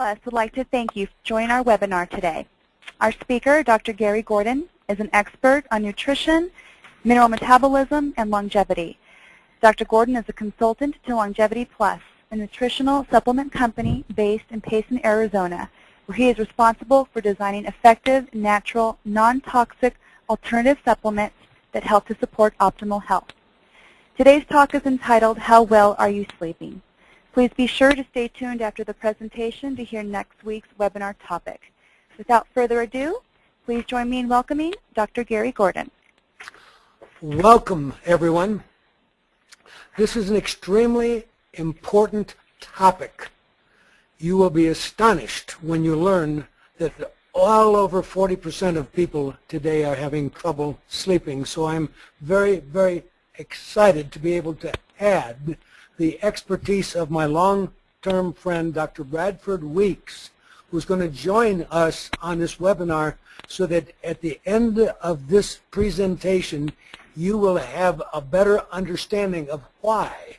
Plus would like to thank you for joining our webinar today. Our speaker, Dr. Gary Gordon, is an expert on nutrition, mineral metabolism, and longevity. Dr. Gordon is a consultant to Longevity Plus, a nutritional supplement company based in Payson, Arizona, where he is responsible for designing effective, natural, non-toxic alternative supplements that help to support optimal health. Today's talk is entitled, How Well Are You Sleeping? Please be sure to stay tuned after the presentation to hear next week's webinar topic. Without further ado, please join me in welcoming Dr. Gary Gordon. Welcome, everyone. This is an extremely important topic. You will be astonished when you learn that all over 40% of people today are having trouble sleeping. So I'm very, very excited to be able to add the expertise of my long-term friend, Dr. Bradford Weeks, who's going to join us on this webinar so that at the end of this presentation, you will have a better understanding of why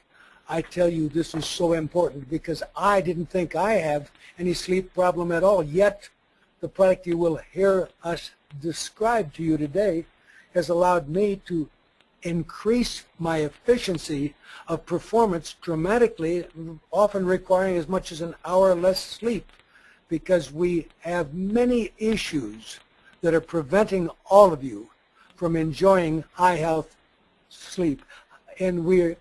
I tell you this is so important, because I didn't think I have any sleep problem at all, yet the product you will hear us describe to you today has allowed me to increase my efficiency of performance dramatically, often requiring as much as an hour less sleep, because we have many issues that are preventing all of you from enjoying high health sleep. And we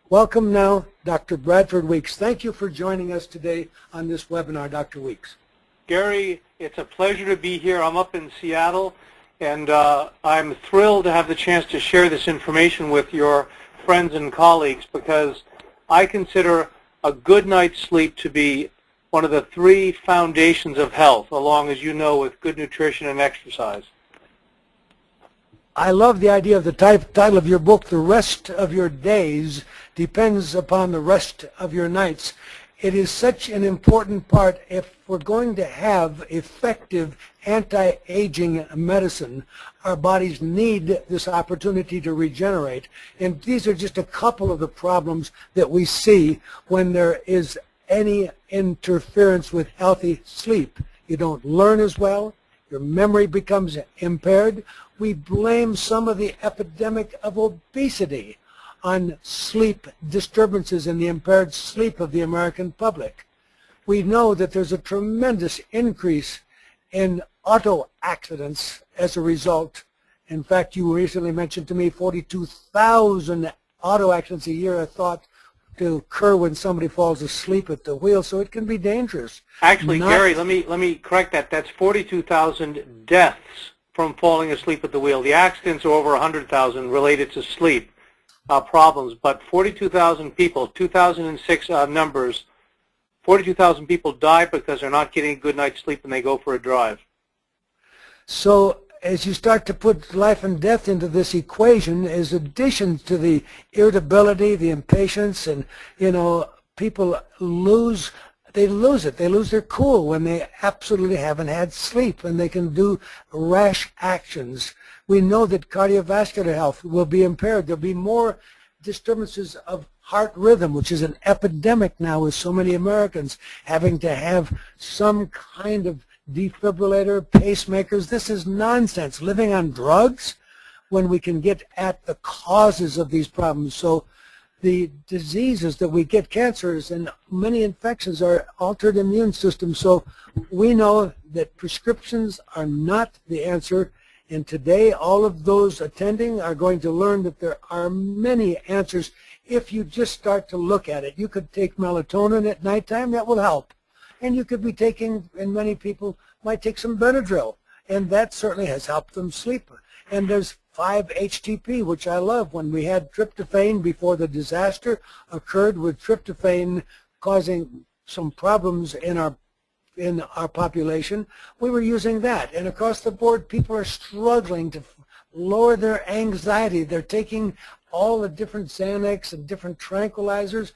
welcome now Dr. Bradford Weeks. Thank you for joining us today on this webinar, Dr. Weeks. Gary, it's a pleasure to be here. I'm up in Seattle, and I'm thrilled to have the chance to share this information with your friends and colleagues, because I consider a good night's sleep to be one of the three foundations of health, along, as you know, with good nutrition and exercise. I love the idea of the title of your book, The Rest of Your Days Depends Upon the Rest of Your Nights. It is such an important part. If we're going to have effective anti-aging medicine, our bodies need this opportunity to regenerate. And these are just a couple of the problems that we see when there is any interference with healthy sleep. You don't learn as well. Your memory becomes impaired. We blame some of the epidemic of obesity on sleep disturbances and the impaired sleep of the American public. We know that there's a tremendous increase in auto accidents as a result. In fact, you recently mentioned to me 42,000 auto accidents a year are thought to occur when somebody falls asleep at the wheel, so it can be dangerous. Actually, Gary, let me correct that. That's 42,000 deaths from falling asleep at the wheel. The accidents are over 100,000 related to sleep problems, but 42,000 people, 2006 numbers, 42,000 people die because they're not getting a good night's sleep when they go for a drive. So as you start to put life and death into this equation, as addition to the irritability, the impatience, and, you know, people lose it. They lose their cool when they absolutely haven't had sleep, and they can do rash actions. We know that cardiovascular health will be impaired. There'll be more disturbances of heart rhythm, which is an epidemic now with so many Americans having to have some kind of defibrillator, pacemakers. This is nonsense. Living on drugs when we can get at the causes of these problems. So the diseases that we get, cancers and many infections, are altered immune systems. So we know that prescriptions are not the answer. And today, all of those attending are going to learn that there are many answers if you just start to look at it. You could take melatonin at nighttime. That will help. And you could be taking, and many people might take some Benadryl, and that certainly has helped them sleep. And there's 5-HTP, which I love. When we had tryptophan before the disaster occurred with tryptophan causing some problems in our population, we were using that. And across the board, people are struggling to lower their anxiety. They're taking all the different Xanax and different tranquilizers.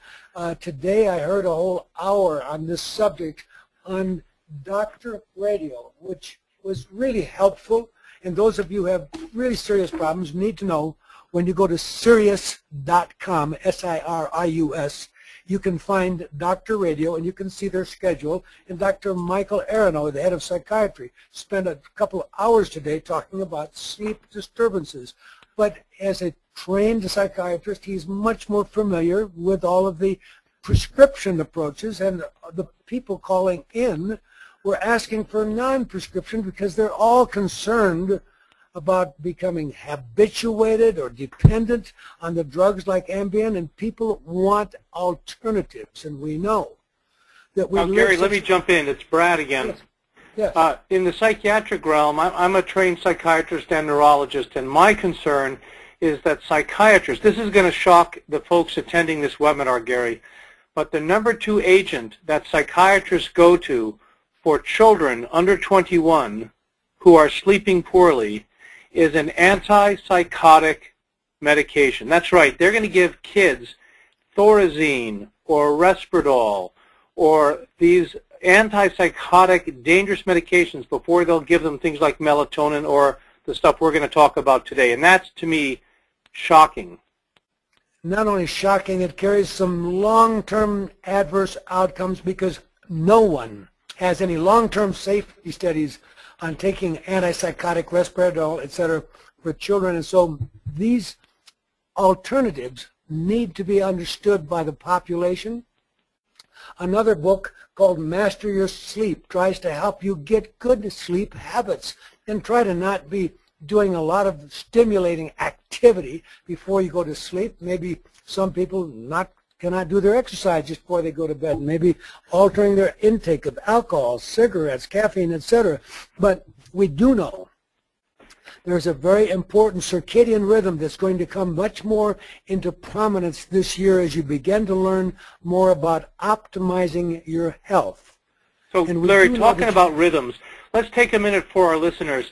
Today I heard a whole hour on this subject on Doctor Radio, which was really helpful. And those of you who have really serious problems need to know, when you go to Sirius.com, S-I-R-I-U-S, you can find Dr. Radio and you can see their schedule. And Dr. Michael Aronow, the head of psychiatry, spent a couple of hours today talking about sleep disturbances. But as a trained psychiatrist, he's much more familiar with all of the prescription approaches, and the people calling in were asking for non-prescription because they're all concerned about becoming habituated or dependent on the drugs like Ambien, and people want alternatives, and we know that we Gary, let me jump in. It's Brad again. Yes. Yes. In the psychiatric realm, I'm a trained psychiatrist and neurologist, and my concern is that psychiatrists, this is going to shock the folks attending this webinar, Gary, but the number 2 agent that psychiatrists go to for children under 21 who are sleeping poorly is an antipsychotic medication. That's right. They're going to give kids Thorazine or Risperdal or these antipsychotic dangerous medications before they'll give them things like melatonin or the stuff we're going to talk about today. And that's, to me, shocking. Not only shocking, it carries some long-term adverse outcomes because no one has any long-term safety studies on taking antipsychotic, Risperdal, etc. for children. And so these alternatives need to be understood by the population. Another book called Master Your Sleep tries to help you get good sleep habits and try to not be doing a lot of stimulating activity before you go to sleep. Maybe some people cannot do their exercise just before they go to bed. Maybe altering their intake of alcohol, cigarettes, caffeine, etc. But we do know there's a very important circadian rhythm that's going to come much more into prominence this year as you begin to learn more about optimizing your health. So, Larry, talking about rhythms, let's take a minute for our listeners.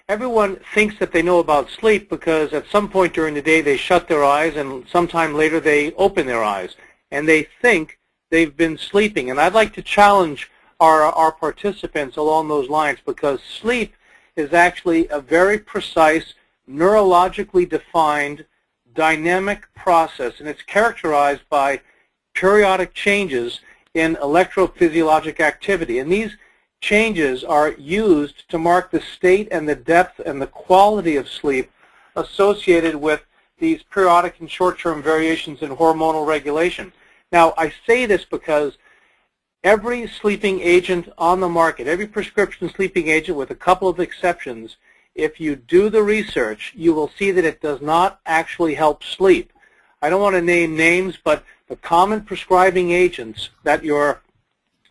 Everyone thinks that they know about sleep because at some point during the day they shut their eyes and sometime later they open their eyes and they think they've been sleeping. And I'd like to challenge our participants along those lines because sleep is actually a very precise, neurologically defined, dynamic process, and it's characterized by periodic changes in electrophysiologic activity. And these changes are used to mark the state and the depth and the quality of sleep associated with these periodic and short-term variations in hormonal regulation. Now, I say this because every sleeping agent on the market, every prescription sleeping agent with a couple of exceptions, if you do the research, you will see that it does not actually help sleep. I don't want to name names, but the common prescribing agents that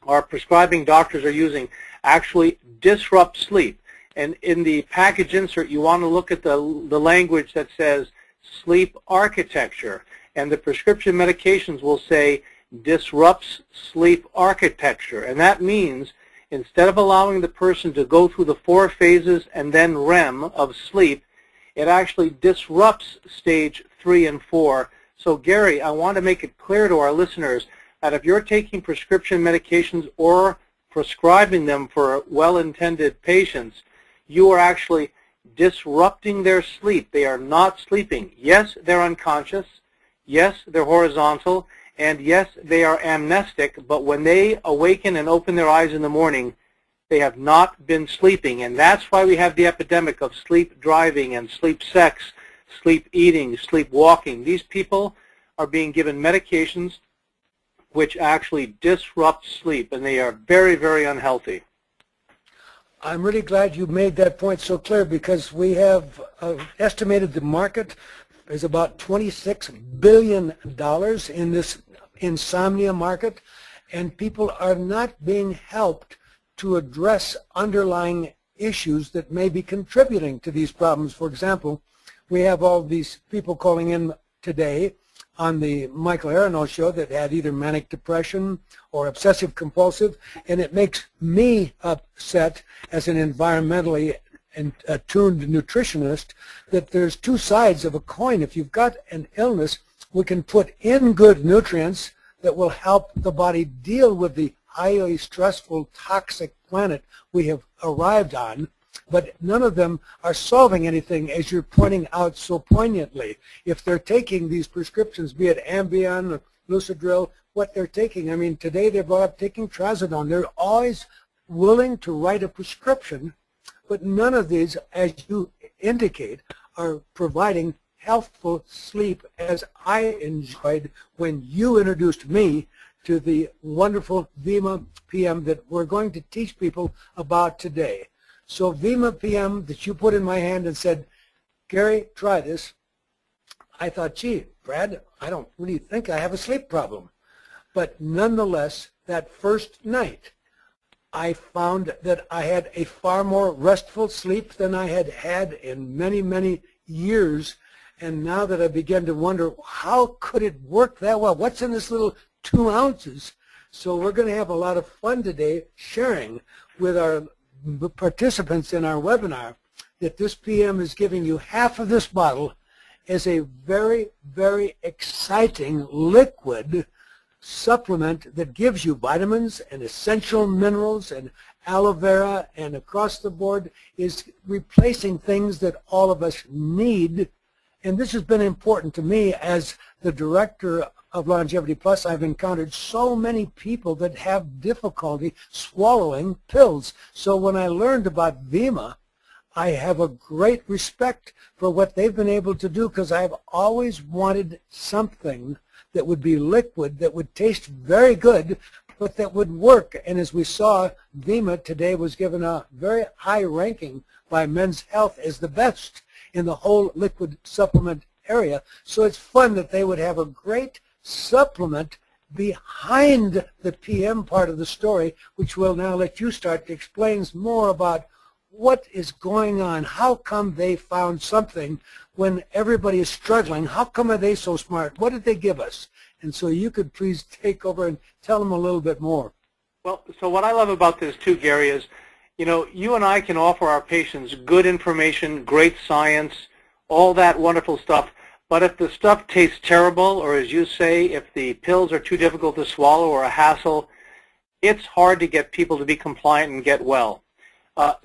our prescribing doctors are using actually disrupt sleep. And in the package insert, you want to look at the language that says sleep architecture. And the prescription medications will say disrupts sleep architecture. And that means instead of allowing the person to go through the 4 phases and then REM of sleep, it actually disrupts stage 3 and 4. So Gary, I want to make it clear to our listeners that if you're taking prescription medications or prescribing them for well-intended patients, you are actually disrupting their sleep. They are not sleeping. Yes, they're unconscious. Yes, they're horizontal. And yes, they are amnestic. But when they awaken and open their eyes in the morning, they have not been sleeping. And that's why we have the epidemic of sleep driving and sleep sex, sleep eating, sleep walking. These people are being given medications which actually disrupt sleep, and they are very, very unhealthy. I'm really glad you made that point so clear because we have estimated the market is about $26 billion in this insomnia market, and people are not being helped to address underlying issues that may be contributing to these problems. For example, we have all these people calling in today on the Michael Aronow show that had either manic depression or obsessive compulsive, and it makes me upset as an environmentally attuned nutritionist that there's 2 sides of a coin. If you've got an illness, we can put in good nutrients that will help the body deal with the highly stressful, toxic planet we have arrived on, but none of them are solving anything, as you're pointing out so poignantly. If they're taking these prescriptions, be it Ambien, Lucidril, what they're taking. I mean, today they brought up taking trazodone. They're always willing to write a prescription, but none of these, as you indicate, are providing healthful sleep as I enjoyed when you introduced me to the wonderful Vemma PM that we're going to teach people about today. So Vemma PM that you put in my hand and said, Gary, try this. I thought, gee, Brad, I don't really think I have a sleep problem. But nonetheless, that first night, I found that I had a far more restful sleep than I had had in many, many years. And now that I began to wonder, how could it work that well? What's in this little 2 ounces? So we're going to have a lot of fun today sharing with our participants in our webinar that this PM is giving you half of this bottle as a very, very exciting liquid supplement that gives you vitamins and essential minerals and aloe vera, and across the board is replacing things that all of us need. And this has been important to me as the director of Longevity Plus. I've encountered so many people that have difficulty swallowing pills. So when I learned about Vemma, I have a great respect for what they've been able to do, because I've always wanted something that would be liquid, that would taste very good, but that would work. And as we saw, Vemma today was given a very high ranking by Men's Health as the best in the whole liquid supplement area. So it's fun that they would have a great supplement behind the PM part of the story, which will now let you start to explain more about what is going on. How come they found something when everybody is struggling? How come are they so smart? What did they give us? And so you could please take over and tell them a little bit more. Well, so what I love about this too, Gary, is, you know, you and I can offer our patients good information, great science, all that wonderful stuff. But if the stuff tastes terrible, or as you say, if the pills are too difficult to swallow or a hassle, it's hard to get people to be compliant and get well.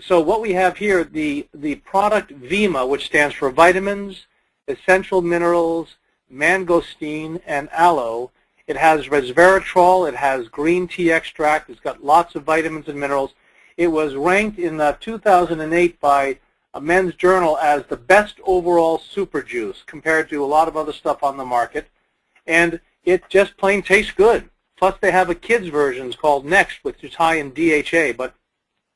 So what we have here, the product Vemma, which stands for vitamins, essential minerals, mangosteen, and aloe. It has resveratrol, it has green tea extract, it's got lots of vitamins and minerals. It was ranked in 2008 by a men's journal as the best overall super juice compared to a lot of other stuff on the market. And it just plain tastes good. Plus they have a kids version called Next, which is high in DHA, but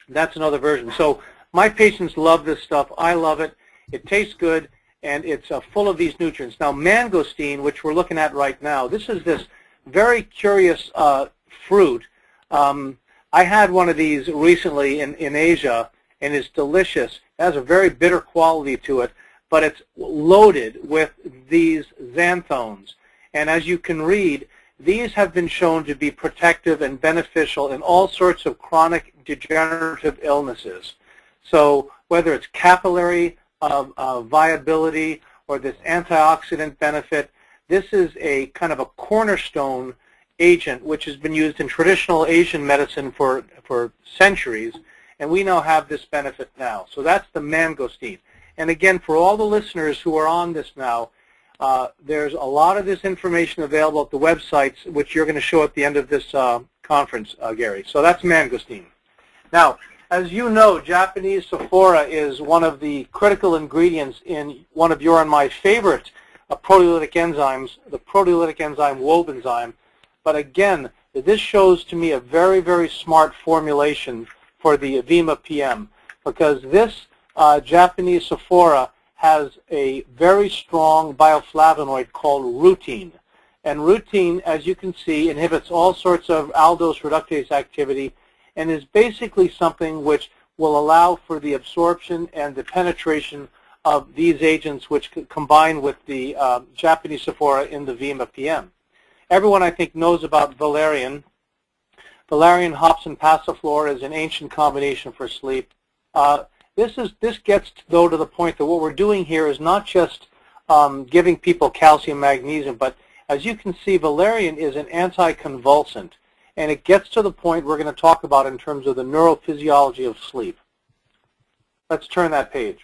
that's another version. So my patients love this stuff. I love it. It tastes good, and it's full of these nutrients. Now, mangosteen, which we're looking at right now, this is this very curious fruit. I had one of these recently in Asia, and it's delicious. It has a very bitter quality to it, but it's loaded with these xanthones. And as you can read, these have been shown to be protective and beneficial in all sorts of chronic degenerative illnesses. So whether it's capillary viability or this antioxidant benefit, this is a kind of a cornerstone agent which has been used in traditional Asian medicine for centuries, and we now have this benefit now. So that's the mangosteen. And again, for all the listeners who are on this now, there's a lot of this information available at the websites, which you're going to show at the end of this conference, Gary. So that's mangosteen. Now, as you know, Japanese sophora is one of the critical ingredients in one of your and my favorite proteolytic enzymes, the proteolytic enzyme Wob enzyme. But again, this shows to me a very, very smart formulation for the Vemma PM, because this Japanese sophora has a very strong bioflavonoid called rutein. And rutein, as you can see, inhibits all sorts of aldose reductase activity and is basically something which will allow for the absorption and the penetration of these agents which combine with the Japanese sophora in the Vemma PM. Everyone, I think, knows about valerian. Valerian, hops, and passiflora is an ancient combination for sleep. This gets, though, to the point that what we're doing here is not just giving people calcium, magnesium, but as you can see, valerian is an anticonvulsant, and it gets to the point we're going to talk about in terms of the neurophysiology of sleep. Let's turn that page.